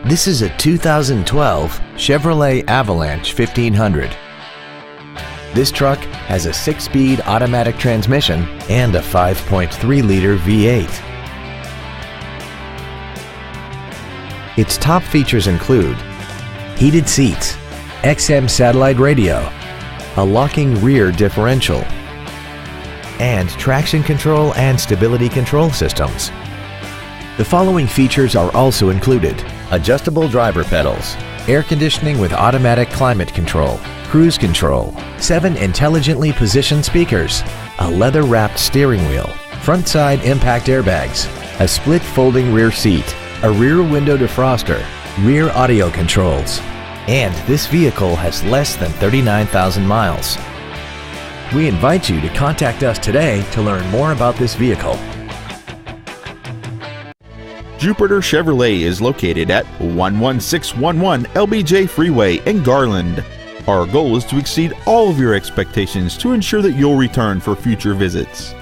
This is a 2012 Chevrolet Avalanche 1500. This truck has a 6-speed automatic transmission and a 5.3-liter V8. Its top features include heated seats, XM satellite radio, a locking rear differential, and traction control and stability control systems. The following features are also included: adjustable driver pedals, air conditioning with automatic climate control, cruise control, 7 intelligently positioned speakers, a leather-wrapped steering wheel, front side impact airbags, a split folding rear seat, a rear window defroster, rear audio controls, and this vehicle has less than 39,000 miles. We invite you to contact us today to learn more about this vehicle. Jupiter Chevrolet is located at 11611 LBJ Freeway in Garland. Our goal is to exceed all of your expectations to ensure that you'll return for future visits.